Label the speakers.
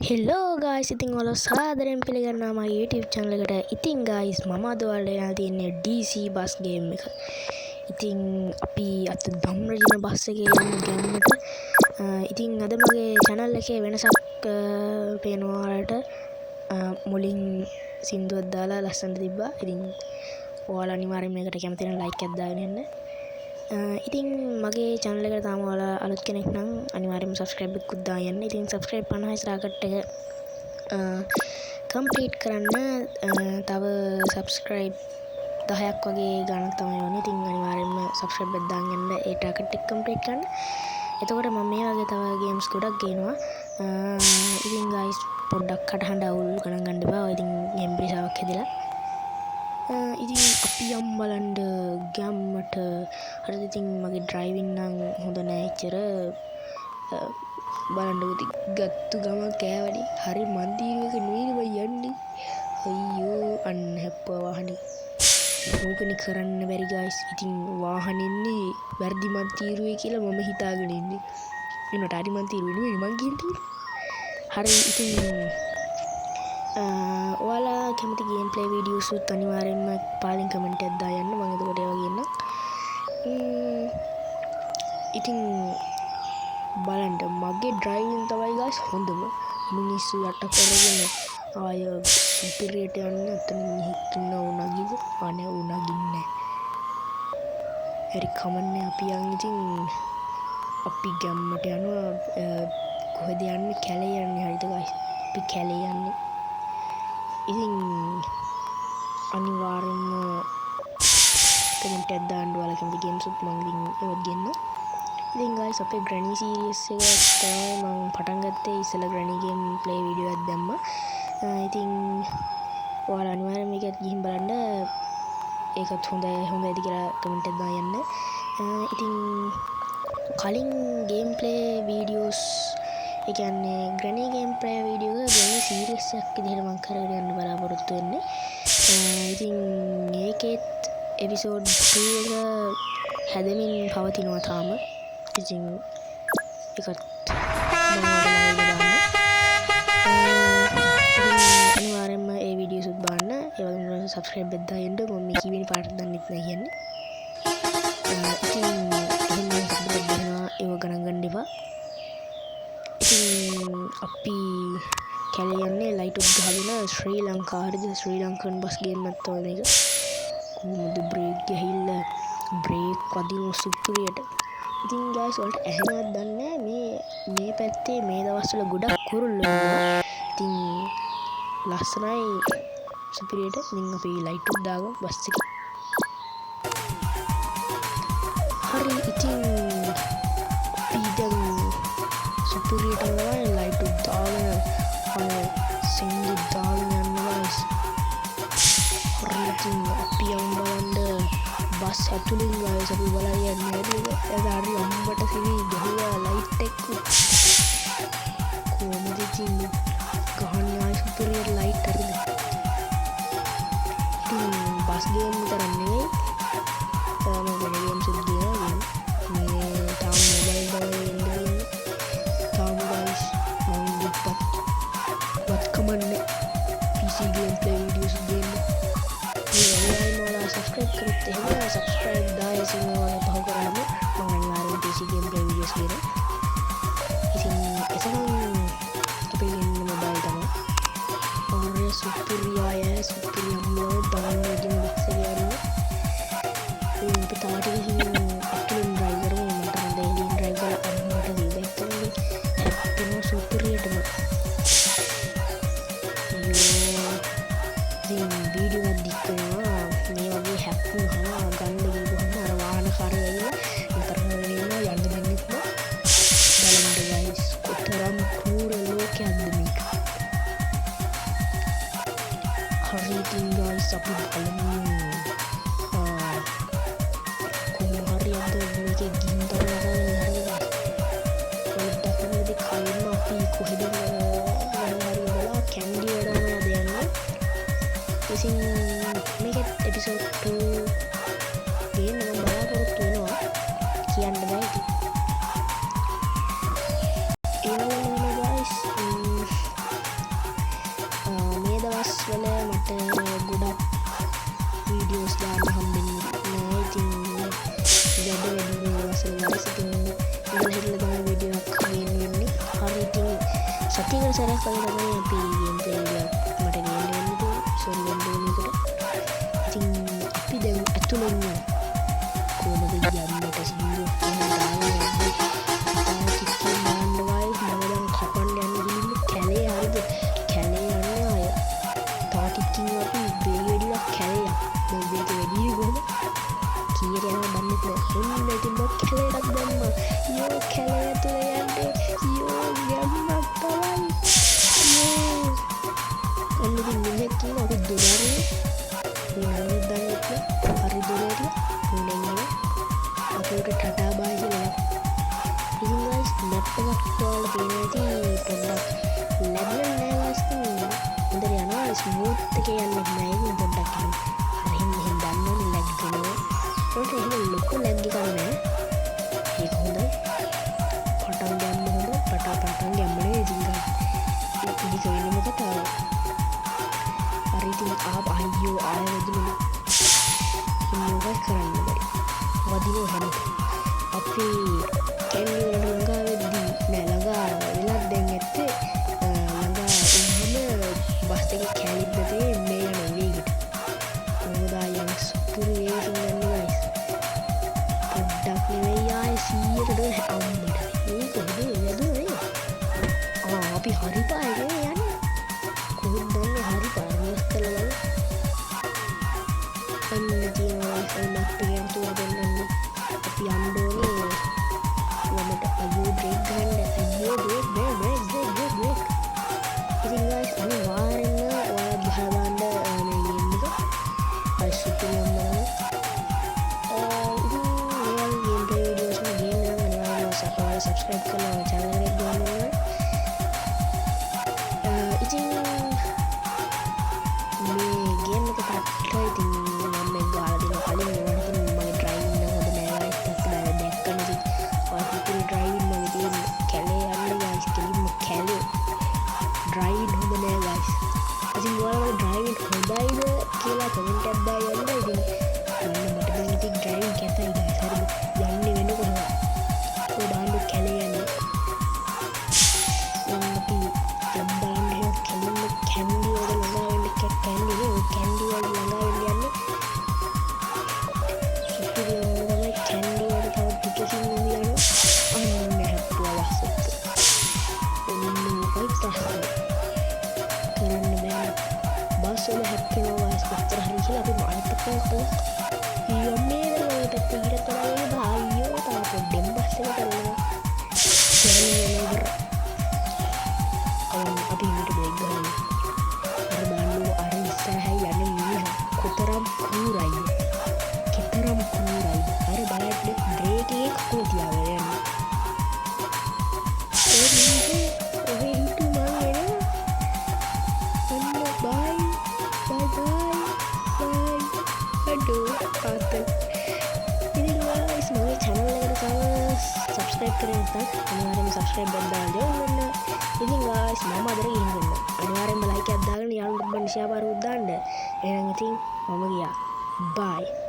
Speaker 1: හෙල්ලෝ guys, ඉතින් ඔයාලා සාදරයෙන් පිළිගන්නවා මගේ YouTube channel එකට. ඉතින් ගයිස්, මම අද ඔයාලට ගෙනල්ලා තියෙන්නේ DC බස් ගේම් එක. ඉතින් අපි අත ධම්රජින බස් එකේ යමු ගේම්කට. ඉතින් අද මගේ channel එකේ වෙනසක් පේනවා ඔයාලට. මුලින් සින්දුවක් දාලා ලස්සනට තිබ්බා. ඉතින් ඔයාලා අනිවාර්යෙන් මේකට කැමති නම් like එකක් දාගෙන යන්න. ඉතින් මගේ channel එකට තාම ඔයාලා අලුත් කෙනෙක් නම් අනිවාර්යෙන්ම subscribe එකක් දාන්න යන්න. ඉතින් subscribe 50 target එක complete කරන්න තව subscribe 10ක් වගේ ගණන් තමයි ඕනේ. ඉතින් අනිවාර්යෙන්ම subscribe එකක් දාන්න යන්න ඒ target එක complete කරන්න. එතකොට මම මේ වගේ තව games ගොඩක් ගේනවා. ඉතින් guys පොඩ්ඩක් කටහඬ අවුල් ගණන් ගන්න එපා. ඉතින් game බිරිසාවක් හැදලා ඉතින් අපි යම් බලන්න ගම්මට. හරිද? ඉතින් මගේ ඩ්‍රයිවිං නම් හොඳ නෑ එච්චර. බලන්න උති ගත්තු ගම කෑවනේ. හරි මන්දිරුවක නෙවෙයි මම යන්නේ. අයියෝ අන්න හැප්පුවා වාහනේ. ඕකනේ කරන්න බැරි guys. ඉතින් වාහනෙන්නේ වැඩි මන්දිරුවේ කියලා මම හිතාගෙන ඉන්නේ. එනට හරි මන්දිරුවේ නෙවෙයි මං කියන්නේ. හරි ඉතින් ඔයාලා කැමති ගේම් ප්ලේ වීඩියෝස් උත් අනිවාර්යෙන්ම පාලින් කමෙන්ට් එකක් දාන්න. මම එතකොට ඒවා ගේන්නම්. ඉතින් බලන්න මගේ ඩ්‍රයිවිං තමයි guys හොඳම. මිනිස්සු යට කරගෙන ආය ඉදිරියට යන්න එතනින් හිටින්න උණගිද? අනේ උණගින්නේ. හරි කමන්නේ අපි යන් ඉතින් අපි ගම්මට යනවා. කොහෙද යන්නේ? කැලේ යන්නේ. හරිද guys? අපි කැලේ යන්නේ. ඉතින් අනිවාර්යෙන්ම කමෙන්ට් එකක් දාන්න ඔයාලා කැමති ගේම්ස් උත් මම ඉතින් ඒවත් ගෙන්න. ඉතින් guys අපේ ග්‍රැනි සීරීස් එක තමයි මම පටන් ගත්තේ. ඉස්සෙල්ලා ග්‍රැනි ගේම් ප්ලේ වීඩියෝ එකක් දැම්මා. ඉතින් ඔයාලා අනිවාර්යෙන්ම මේකත් ගිහින් බලන්න. ඒකත් හොඳයිද කියලා කමෙන්ට් එකක් දාන්න. ඉතින් කලින් ගේම් ප්ලේ වීඩියෝස් ඒ කියන්නේ ග්‍රැනි ගේම් ප්ලේ වීඩියෝ එක ග්‍රැනි සීරීස් එකක් විදිහට මම කරගෙන යන්න බලාපොරොත්තු වෙන්නේ. ඉතින් ඒකෙත් එපිසෝඩ් 2 එක හැදෙමින් පවතිනවා තාම. ඉතින් ඒකත් මම දාන්න. අනිවාර්යෙන්ම ඒ වීඩියෝස් උත් බලන්න. ඒ වගේම subscribe එකක් දාන්න. මම මේ කීවෙනි පාටද දන්නෙත් නැහැ කියන්නේ. ඉතින් එහෙම subscribe කරනවා ඒව ගණන් ගන්න එපා. ඉතින් අපි කැලේ යන්නේ ලයිට් උත් ගහගෙන ශ්‍රී ලංකා. හරිද? ශ්‍රී ලංකන් බස් ගේම් එකක් තමයි මේක. කොහොමද බ්‍රේක් ගහilla බ්‍රේක් වදින සුප්‍රියට. ඉතින් guys වලට ඇහෙනවද දන්නේ මේ පැත්තේ මේ දවස්වල ගොඩක් කුරුල්ලෝ ඉන්නවා. ඉතින් ලස්සනයි සුප්‍රියට. ඉතින් අපි ලයිට් උත් දාගමු බස් එකේ. හරි ඉතින් අපි දැන් සුප්‍රියට තමයි ලයිට් උත් දාගෙන සින්දු දාගෙන යන්න guys. හරි ඉතින් අපි යමු බලන්න බස් ඇතුලින් guys අපි බලන්න යන්නේ. ඒක හරි අම්මට සිවි ගහලා ලයිට් එක කොහොමද ඉතින් ගහන්නේ ආයි සුප්‍රියට ලයිට් හරිද? ඉතින් බස් ගේම් විතරක් නෙවෙයි තාම වෙන ගේම්ස් උත් ගේනවා. මේ තාම මොබයිල් වල ඉන්නේ. තාම guys මම වත් කමන්නේ PC game play videos ගේන්න. subscribe කරත් එහෙම subscribe දායසින් වල පහු කරාම මම අනිවාර්යෙන් PC game play videos ගේනවා. ඉතින් එතන අපි ඉන්න මොබයිල් තමයි. ඔරේ සුපිරියය සුපිරියම්මෝ ඩවුන්ලෝඩින් බොක්ස් එක යනවා. ඉතින් අපි තාට ගිහින් ඇක්ටිව් ඩ්‍රයිව් කරමු. මට හොඳ එලින් ඩ්‍රයිව් කරලා අම්මට දීලා ඉතින් හැප්පෙනවා සුපිරියටම. ඉතින් වීඩියෝ එකක් දික් කරනවා. මේ වගේ හැප්පුනහම ගන්න ගිහුවම අර වාහන කාරය ඇවිල්ලා විතරම වෙනවා යන්න දෙන්නෙත් නෑ. බලන්න guys කොතරම් ක්‍රූර ලෝකයක්ද මේක. හරි ඉතින් guys අපි බලමු. කොහොම හරි අද මේකේ ගින්න තමයි හරිද? පොඩ්ඩක් කලින්ම අපි කොහෙද හරි බලලා කැන්ඩි වලම යද යන්නේ. ඉතින් මේකෙත් එපිසෝඩ් 2 ගේන්න මම බලාපොරොත්තු වෙනවා. කියන්න බෑ ඉතින්. ඒ වගේම guys guys. ඉතින් ඉඳලා හිටලා තමයි වීඩියෝ එකක් වෙන්නේ. හරි ඉතින් සතියකට සැරයක් වගේ තමයි අපි ගේම් ප්ලේ වීඩියෝ මට ගේන්න වෙන්නේ. සෝරි වෙන්නේ මේකට. ඉතින් අපි දැන් ඇතුළේ ඉන්න කොහමද යන්නට සිදුව කියලා දාගෙන යන්නේ. ටිකක් මාන්න guys මම දැන් කපන්න යන්නේ කැලේ හරිද? කැලේ යන්නේ අය. තව ටිකකින් අපි වේග වැඩිලා කැලේ යන්න. වේග වැඩි කොහොමද? කීයට යනවා දන්නේ නැහැ. එන්න ඉතින් බොක් කැලේටත් දැම්මා. යෝ කැලේ ඇතුලේ යන්නේ. යෝ ගැම්මක් තමයි. යෝ අන්න ඉතින් මිනිහෙක් කියනවා අපි දොරේ නෑ දැන් හරි දොරේ නෙන්නේ අපිට ටටා බායි කියලා. ඉතින් guys මැප් එකක් ඔයාලා පේනවා ඇති පොඩ්ඩක් ලැබෙන්නේ නෑ guys. ඉතින් හොඳට යනවා ස්මූත් එකේ යන්නේ නෑ. ඉතින් පොඩ්ඩක් හරි මෙහෙන් දන්නවනේ ලැග් වෙනවා. ඒකට එහෙම ලොකු ලැග් එකක් නෑ. ඒක හොඳයි. පටන් ගන්න හොඳ පටන් ගන්නනේ ඉතින් guys. ඉතින් වෙන්නේ මොකද? හරි ඉතින් අයියෝ ආයෙ වදිනවා. මොකක් කරන්න බැරි. වදිනවා හැම. අපි කැලේ වල ළඟා වෙද්දී නෑ ළඟා වෙලා දැන් ඇත්තේ ළඟා වුණාම බස් එකේ කැලිද්ද තේ මේ යන වේගෙට. මොකද ආයෙ සුපුරු වේගෙන් යන්නේ guys. පොඩ්ඩක් නෙවෙයි ආයෙ 100ට අම්මඩ. මේක හොදේ නේද? අපි හරි පාරේ යන්නේ. කොහොමද දන්නේ හරි පාරේ කියලා? අන්න තියෙනවා මැප් එකෙන් තුර දෙන්නන්නේ. අපි යන්න ඕනේ ළමට අයියෝ බ්‍රේක් ගන්න. අයියෝ බ්‍රේක්. ඉතින් guys අනිවාර්යෙන්ම ඔයාලා ගහලා දාන්න මේ ගේම් එක. අයි සුපිරි අම්මලා. ඉතින් ඔයාලා ගේම් ප්ලේ වීඩියෝස් මේ ගේම් එක අනිවාර්යෙන්ම subscribe කරලා channel එකට join වෙන්න. ඉතින් මේ ගේම් එක පට්ටයි. ඉතින් driving හොඳ නෑ guys. ඉතින් ඔයාලා driving හොඳයිද කියලා comment එකක් දාලා යන්න. ඉතින් මට දැන් ඉතින් driving කැතයි guys. හරිද? යන්නේ වෙන කොහොමද? ඔය බාණ්ඩු කැලේ යන්නේ. අපි දැන් බලන්න කැලේ කැන්ඩි වල ළඟා වෙන්න කැන්ඩි වල ළඟා වෙන්න යන්නේ. සුපිරි තමයි කැන්ඩි වල තව ටිකකින් යනවා. අන්න හැප්පුවා වස්සත්. කරන්න බෑ. බස් වල හැප්පෙනවා guys. කොච්චර හරි කියලා අපි අනිත් පැත්තට යන්නේ නේද? පැත්තේ ඉරත් වලේ බායියෝ තව පොඩ්ඩෙන් බස් එක කරනවා. අපි ඊට බ්‍රේක් ගන්නවා. අර බාන්නු අර ඉස්සරහයි යන්නේ මිනිහා කොතරම් කූරයිද? අර බලන්න බ්‍රේක් එකේ කකුල තියාගෙන යන්නේ. මගේ channel එකට තව subscribe කරේ නැත්නම් අනිවාර්යෙන්ම subscribe බටන් දාලා join වෙන්න. ඉතින් guys මම අදට ගිහින් වෙන්න. අනිවාර්යෙන්ම like එකක් දාගෙන යාළුවන්ට share පාරක් දාන්න. එහෙනම් ඉතින් මම ගියා. bye.